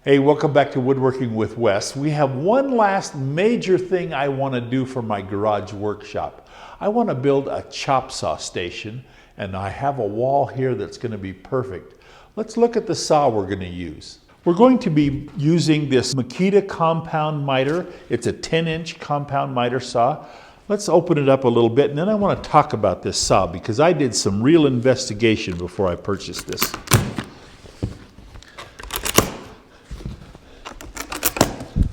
Hey, welcome back to Woodworking with Wes. We have one last major thing I want to do for my garage workshop. I want to build a chop saw station, and I have a wall here that's going to be perfect. Let's look at the saw we're going to use. We're going to be using this Makita compound miter. It's a 10-inch compound miter saw. Let's open it up a little bit, and then I want to talk about this saw because I did some real investigation before I purchased this.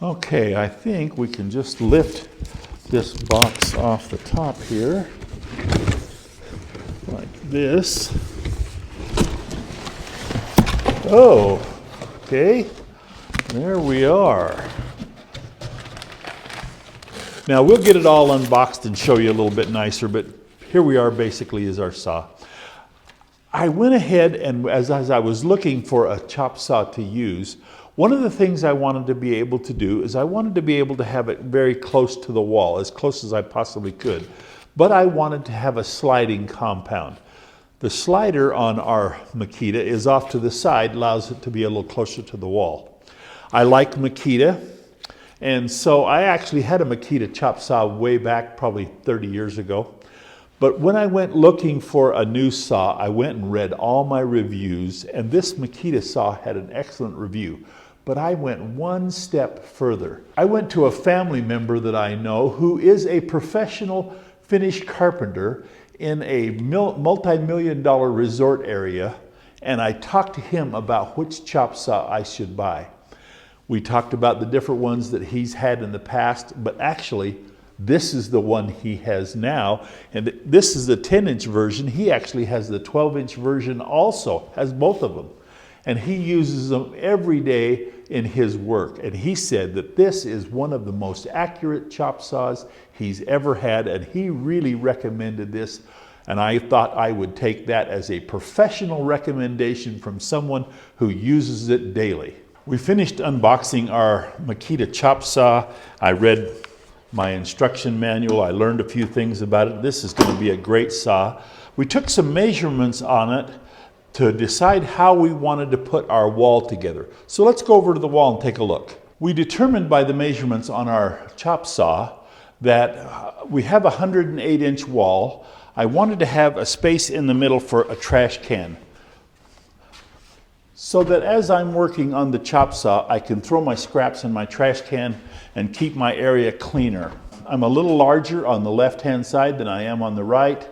Okay, I think we can just lift this box off the top here, like this. Oh, okay, there we are. Now we'll get it all unboxed and show you a little bit nicer, but here we are basically is our saw. I went ahead and as I was looking for a chop saw to use, one of the things I wanted to be able to do is I wanted to be able to have it very close to the wall, as close as I possibly could. But I wanted to have a sliding compound. The slider on our Makita is off to the side, allows it to be a little closer to the wall. I like Makita, and so I actually had a Makita chop saw way back, probably 30 years ago. But when I went looking for a new saw, I went and read all my reviews, and this Makita saw had an excellent review. But I went one step further. I went to a family member that I know who is a professional finish carpenter in a multi-million-dollar resort area, and I talked to him about which chop saw I should buy. We talked about the different ones that he's had in the past, but actually, this is the one he has now, and this is the 10-inch version. He actually has the 12-inch version also, has both of them. And he uses them every day in his work. And he said that this is one of the most accurate chop saws he's ever had, and he really recommended this. And I thought I would take that as a professional recommendation from someone who uses it daily. We finished unboxing our Makita chop saw. I read my instruction manual. I learned a few things about it. This is going to be a great saw. We took some measurements on it to decide how we wanted to put our wall together. So let's go over to the wall and take a look. We determined by the measurements on our chop saw that we have a 108-inch wall. I wanted to have a space in the middle for a trash can, so that as I'm working on the chop saw, I can throw my scraps in my trash can and keep my area cleaner. I'm a little larger on the left-hand side than I am on the right,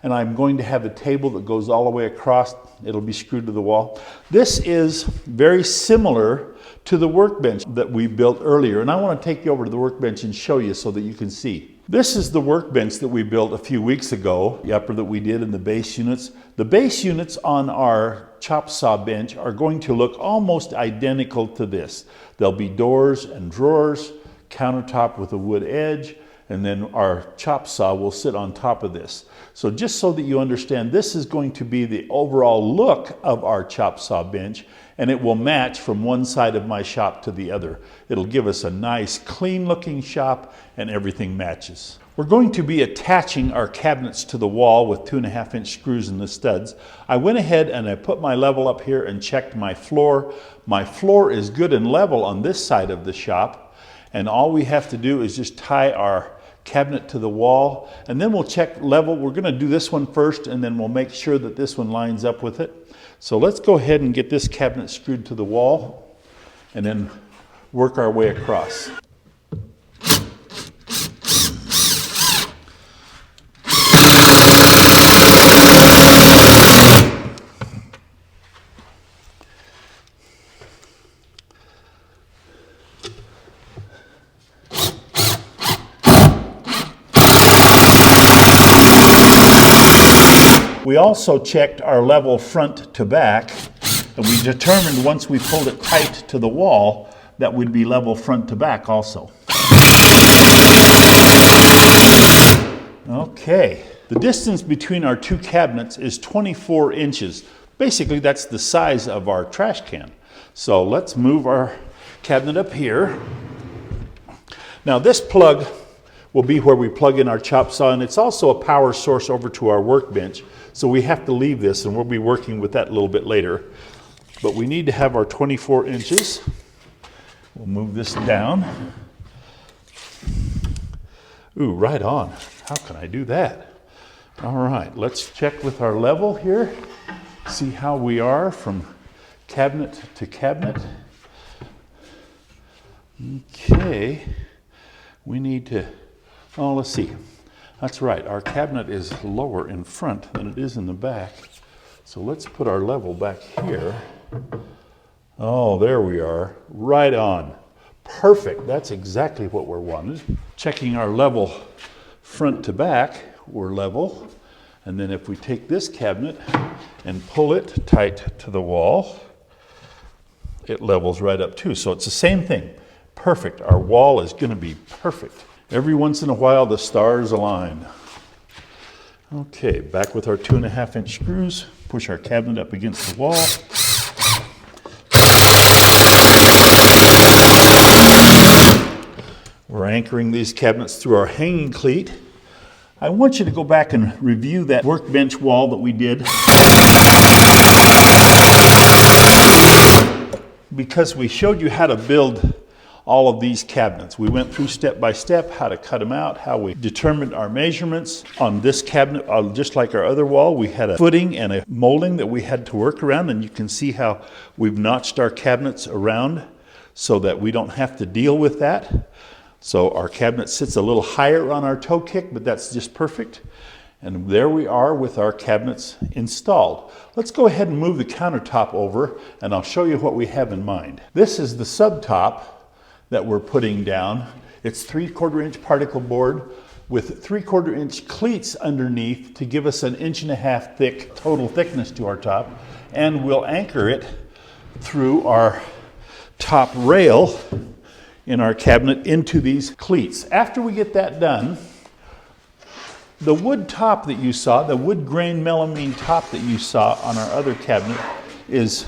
and I'm going to have a table that goes all the way across. It'll be screwed to the wall. This is very similar to the workbench that we built earlier, and I want to take you over to the workbench and show you so that you can see. This is the workbench that we built a few weeks ago, the upper that we did in the base units. The base units on our chop saw bench are going to look almost identical to this. There'll be doors and drawers, countertop with a wood edge, and then our chop saw will sit on top of this. So just so that you understand, this is going to be the overall look of our chop saw bench, and it will match from one side of my shop to the other. It'll give us a nice, clean looking shop, and everything matches. We're going to be attaching our cabinets to the wall with 2.5-inch screws in the studs. I went ahead and I put my level up here and checked my floor. My floor is good and level on this side of the shop, and all we have to do is just tie our cabinet to the wall, and then we'll check level. We're going to do this one first, and then we'll make sure that this one lines up with it. So let's go ahead and get this cabinet screwed to the wall and then work our way across. We also checked our level front to back, and we determined once we pulled it tight to the wall that we'd be level front to back also. Okay, the distance between our two cabinets is 24 inches. Basically, that's the size of our trash can. So let's move our cabinet up here. Now this plug will be where we plug in our chop saw, and it's also a power source over to our workbench. So we have to leave this, and we'll be working with that a little bit later. But we need to have our 24 inches. We'll move this down. Ooh, right on. How can I do that? All right, let's check with our level here. See how we are from cabinet to cabinet. Okay, we need to, oh, let's see. That's right, our cabinet is lower in front than it is in the back. So let's put our level back here. Oh, there we are, right on. Perfect, that's exactly what we're wanted. Checking our level front to back, we're level. And then if we take this cabinet and pull it tight to the wall, it levels right up too. So it's the same thing. Perfect, our wall is gonna be perfect. Every once in a while, the stars align. Okay, back with our 2.5-inch screws. Push our cabinet up against the wall. We're anchoring these cabinets through our hanging cleat. I want you to go back and review that workbench wall that we did, because we showed you how to build all of these cabinets. We went through step by step how to cut them out, how we determined our measurements. On this cabinet, just like our other wall, we had a footing and a molding that we had to work around, and you can see how we've notched our cabinets around so that we don't have to deal with that. So our cabinet sits a little higher on our toe kick, but that's just perfect. And there we are with our cabinets installed. Let's go ahead and move the countertop over, and I'll show you what we have in mind. This is the subtop that we're putting down. It's 3/4-inch particle board with 3/4-inch cleats underneath to give us an 1.5 inch thick total thickness to our top. And we'll anchor it through our top rail in our cabinet into these cleats. After we get that done, the wood top that you saw, the wood grain melamine top that you saw on our other cabinet, is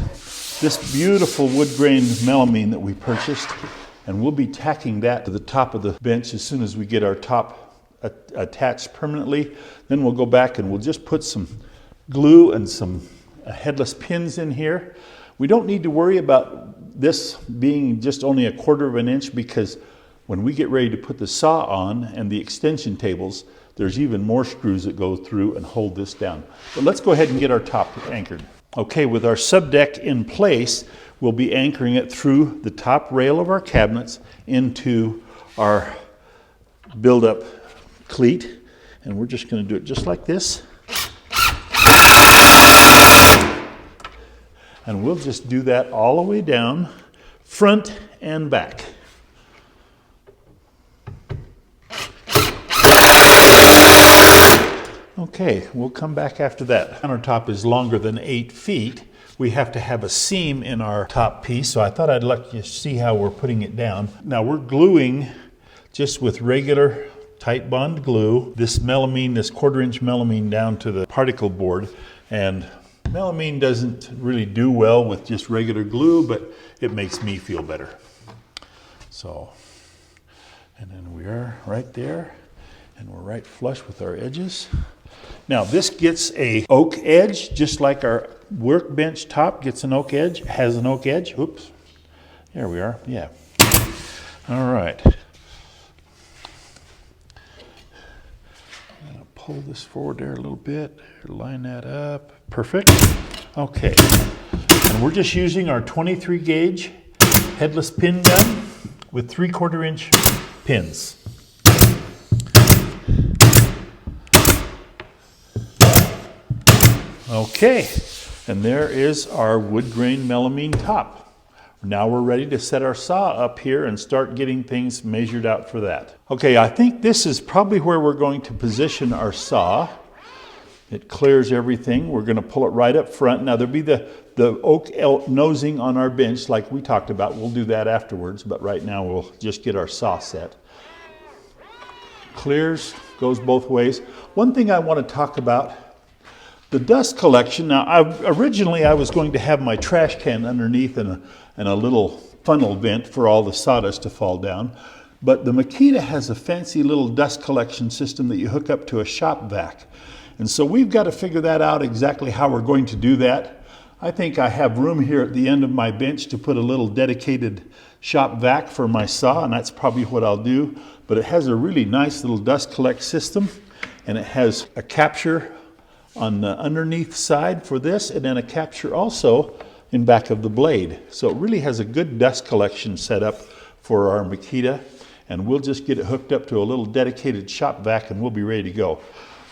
this beautiful wood grain melamine that we purchased. And we'll be tacking that to the top of the bench as soon as we get our top attached permanently. Then we'll go back and we'll just put some glue and some headless pins in here. We don't need to worry about this being just only 1/4 inch, because when we get ready to put the saw on and the extension tables, there's even more screws that go through and hold this down. But let's go ahead and get our top anchored. Okay, with our subdeck in place, we'll be anchoring it through the top rail of our cabinets into our build-up cleat. And we're just going to do it just like this. And we'll just do that all the way down, front and back. Okay, we'll come back after that. The countertop is longer than 8 feet. We have to have a seam in our top piece, so I thought I'd let you see how we're putting it down. Now we're gluing just with regular tight bond glue this melamine, this 1/4-inch melamine down to the particle board. And melamine doesn't really do well with just regular glue, but it makes me feel better. So, and then we are right there, and we're right flush with our edges. Now this gets a oak edge, just like our workbench top gets an oak edge, has an oak edge. Oops, there we are, yeah. All right. I'm gonna pull this forward there a little bit, line that up, perfect. Okay, and we're just using our 23 gauge headless pin gun with 3/4-inch pins. Okay, and there is our wood grain melamine top. Now we're ready to set our saw up here and start getting things measured out for that. Okay, I think this is probably where we're going to position our saw. It clears everything. We're going to pull it right up front. Now there'll be the oak nosing on our bench like we talked about. We'll do that afterwards, but right now we'll just get our saw set. Clears, goes both ways. One thing I want to talk about, the dust collection. Now, originally I was going to have my trash can underneath and a little funnel vent for all the sawdust to fall down. But the Makita has a fancy little dust collection system that you hook up to a shop vac. And so we've got to figure that out exactly how we're going to do that. I think I have room here at the end of my bench to put a little dedicated shop vac for my saw, and that's probably what I'll do. But it has a really nice little dust collect system, and it has a capture on the underneath side for this, and then a capture also in back of the blade. So it really has a good dust collection set up for our Makita, and we'll just get it hooked up to a little dedicated shop vac and we'll be ready to go.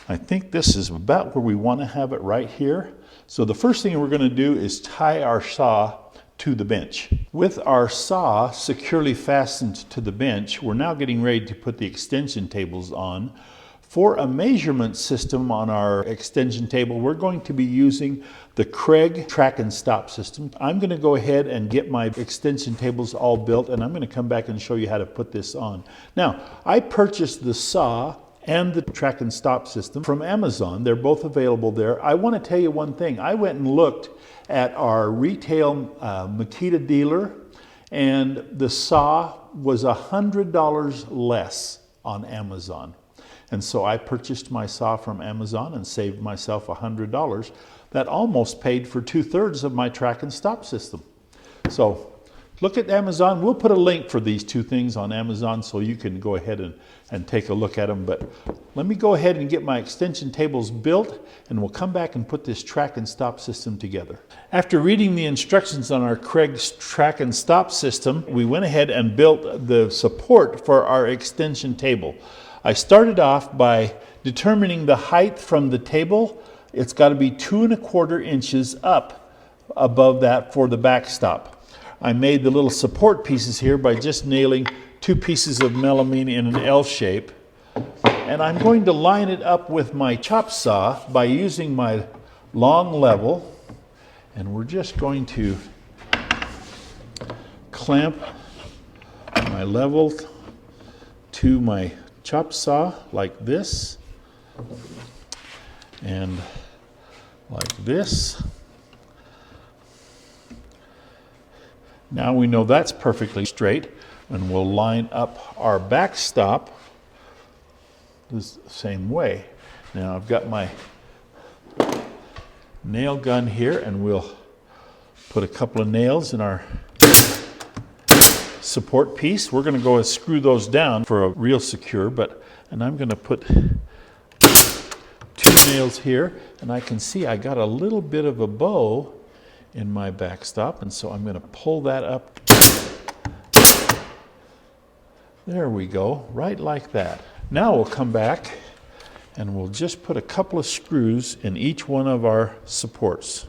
I think this is about where we want to have it, right here. So the first thing we're going to do is tie our saw to the bench. With our saw securely fastened to the bench, we're now getting ready to put the extension tables on. For a measurement system on our extension table, we're going to be using the Craig track and stop system. I'm going to go ahead and get my extension tables all built, and I'm going to come back and show you how to put this on. Now, I purchased the saw and the track and stop system from Amazon. They're both available there. I want to tell you one thing. I went and looked at our retail Makita dealer, and the saw was $100 less on Amazon. And so I purchased my saw from Amazon and saved myself $100. That almost paid for 2/3 of my track and stop system. So look at Amazon. We'll put a link for these two things on Amazon so you can go ahead and take a look at them. But let me go ahead and get my extension tables built, and we'll come back and put this track and stop system together. After reading the instructions on our Craig's track and stop system, we went ahead and built the support for our extension table. I started off by determining the height from the table. It's got to be 2 1/4 inches up above that for the backstop. I made the little support pieces here by just nailing 2 pieces of melamine in an L shape. And I'm going to line it up with my chop saw by using my long level. And we're just going to clamp my level to my chop saw like this and like this. Now we know that's perfectly straight, and we'll line up our backstop the same way. Now I've got my nail gun here, and we'll put a couple of nails in our support piece. We're going to go and screw those down for a real secure, and I'm going to put 2 nails here, and I can see I got a little bit of a bow in my backstop, and so I'm going to pull that up. There we go, right like that. Now we'll come back and we'll just put a couple of screws in each one of our supports.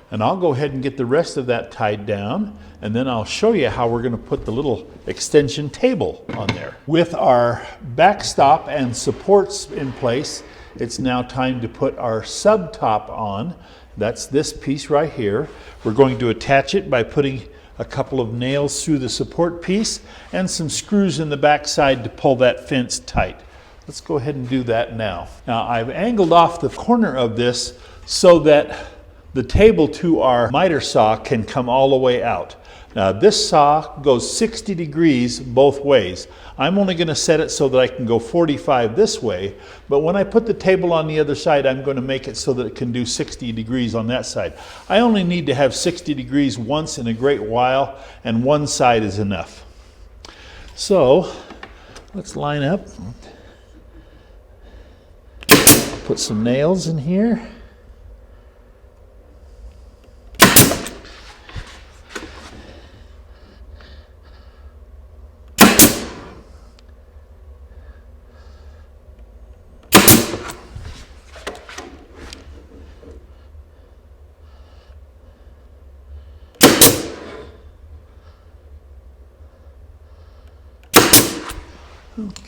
And I'll go ahead and get the rest of that tied down, and then I'll show you how we're going to put the little extension table on there. With our backstop and supports in place, it's now time to put our subtop on. That's this piece right here. We're going to attach it by putting a couple of nails through the support piece and some screws in the backside to pull that fence tight. Let's go ahead and do that now. Now I've angled off the corner of this so that the table to our miter saw can come all the way out. Now this saw goes 60 degrees both ways. I'm only going to set it so that I can go 45 this way, but when I put the table on the other side, I'm going to make it so that it can do 60 degrees on that side. I only need to have 60 degrees once in a great while, and one side is enough. So let's line up. Put some nails in here.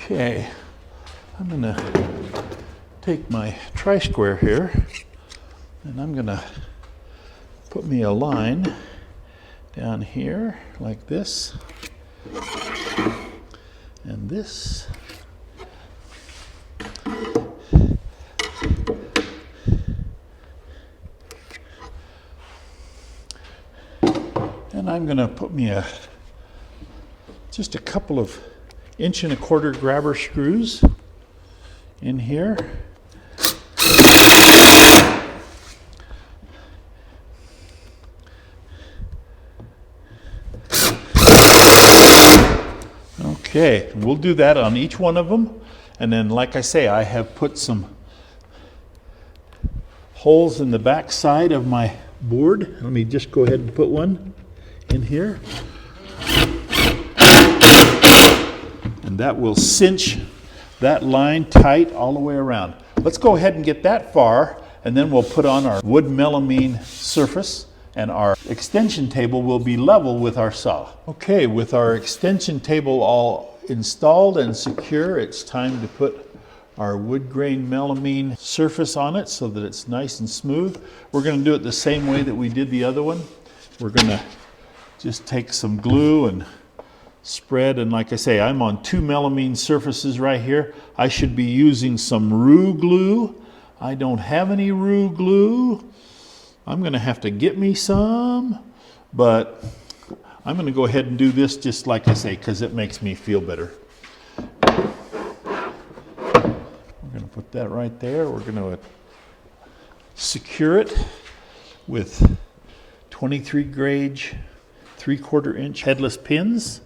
Okay, I'm going to take my tri-square here, and I'm going to put me a line down here like this, and this. And I'm going to put me just a couple of 1.25" grabber screws in here. Okay, we'll do that on each one of them. And then, like I say, I have put some holes in the back side of my board. Let me just go ahead and put one in here. And that will cinch that line tight all the way around. Let's go ahead and get that far, and then we'll put on our wood melamine surface, and our extension table will be level with our saw. Okay, with our extension table all installed and secure, it's time to put our wood grain melamine surface on it so that it's nice and smooth. We're going to do it the same way that we did the other one. We're going to just take some glue and spread, and like I say, I'm on 2 melamine surfaces right here. I should be using some roux glue. I don't have any roux glue. I'm going to have to get me some, but I'm going to go ahead and do this just like I say, because it makes me feel better. We're going to put that right there. We're going to secure it with 23 gauge 3/4 inch headless pins.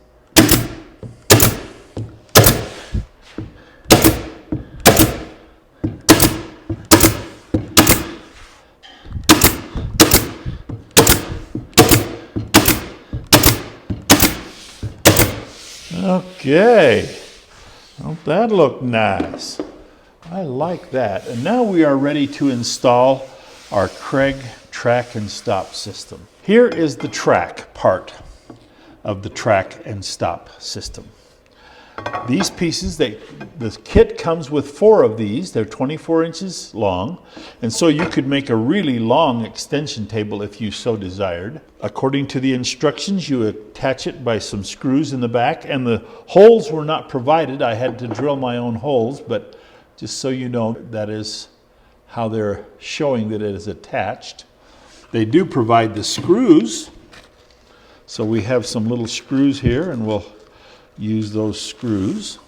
Okay, don't that look nice? I like that. And now we are ready to install our Craig track and stop system. Here is the track part of the track and stop system. These pieces, the kit comes with 4 of these. They're 24 inches long, and so you could make a really long extension table if you so desired. According to the instructions, you attach it by some screws in the back, and the holes were not provided. I had to drill my own holes, but just so you know, that is how they're showing that it is attached. They do provide the screws, so we have some little screws here, and we'll use those screws.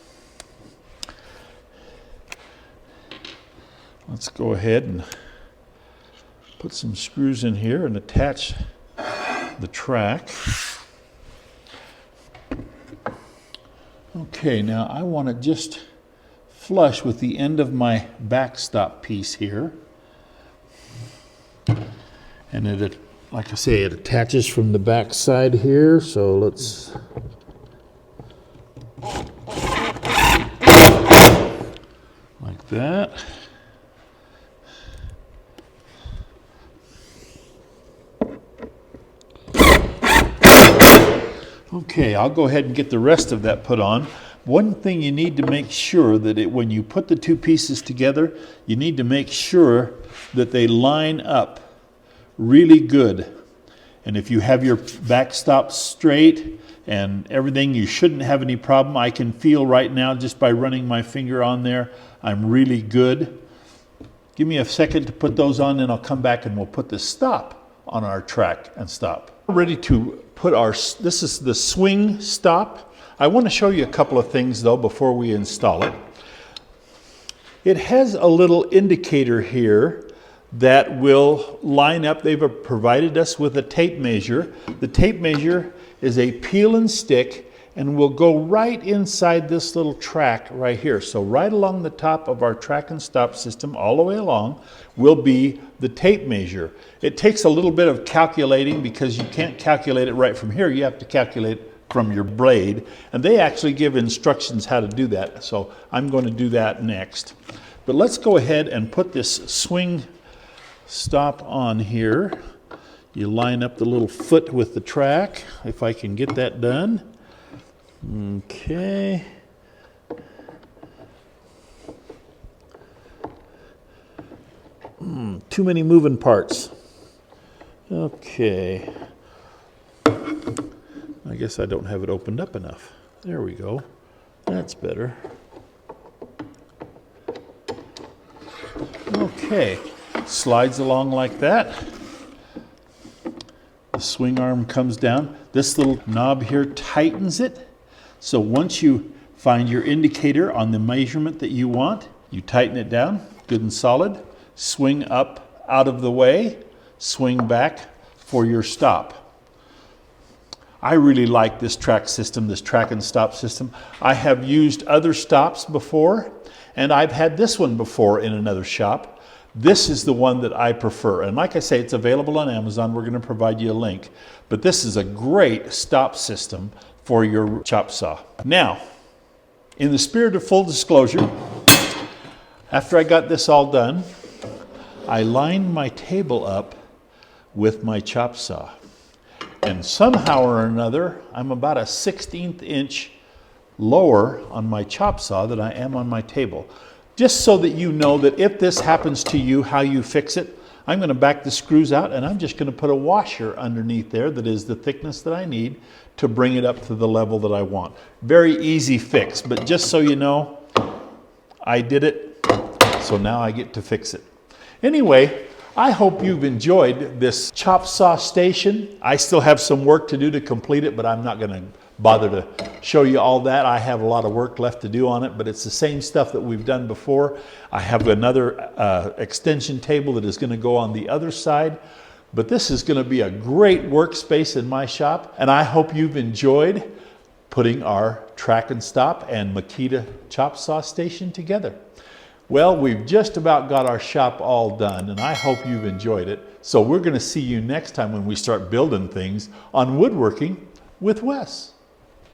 Let's go ahead and put some screws in here and attach the track. Okay, now I want to just flush with the end of my backstop piece here. And it, like I say, it attaches from the back side here, so let's like that. Okay, I'll go ahead and get the rest of that put on. One thing you need to make sure that when you put the 2 pieces together, you need to make sure that they line up really good. And if you have your backstop straight and everything, you shouldn't have any problem. I can feel right now just by running my finger on there, I'm really good. Give me a second to put those on, and I'll come back and we'll put the stop on our track and stop. We're ready to put this is the swing stop. I want to show you a couple of things though before we install it. It has a little indicator here that will line up. They've provided us with a tape measure. The tape measure is a peel and stick and will go right inside this little track right here. So right along the top of our track and stop system, all the way along, will be the tape measure. It takes a little bit of calculating because you can't calculate it right from here. You have to calculate from your blade, and they actually give instructions how to do that. So I'm going to do that next. But let's go ahead and put this swing stop on here. You line up the little foot with the track, if I can get that done. Okay. Too many moving parts. Okay. I guess I don't have it opened up enough. There we go. That's better. Okay. Slides along like that. The swing arm comes down. This little knob here tightens it So once you find your indicator on the measurement that you want, you tighten it down, good and solid, swing up out of the way, swing back for your stop. I really like this track system, this track and stop system. I have used other stops before, and I've had this one before in another shop. This is the one that I prefer. And like I say, it's available on Amazon. We're going to provide you a link. But this is a great stop system for your chop saw. Now, in the spirit of full disclosure, after I got this all done, I lined my table up with my chop saw. And somehow or another, I'm about a 1/16 inch lower on my chop saw than I am on my table. Just so that you know that if this happens to you, how you fix it, I'm going to back the screws out and I'm just going to put a washer underneath there that is the thickness that I need to bring it up to the level that I want. Very easy fix, but just so you know, I did it, so now I get to fix it. Anyway, I hope you've enjoyed this chop saw station. I still have some work to do to complete it, but I'm not going to bother to show you all that. I have a lot of work left to do on it, but it's the same stuff that we've done before. I have another extension table that is going to go on the other side, but this is going to be a great workspace in my shop, and I hope you've enjoyed putting our track and stop and Makita chop saw station together. Well, we've just about got our shop all done, and I hope you've enjoyed it. So we're going to see you next time when we start building things on Woodworking with Wes.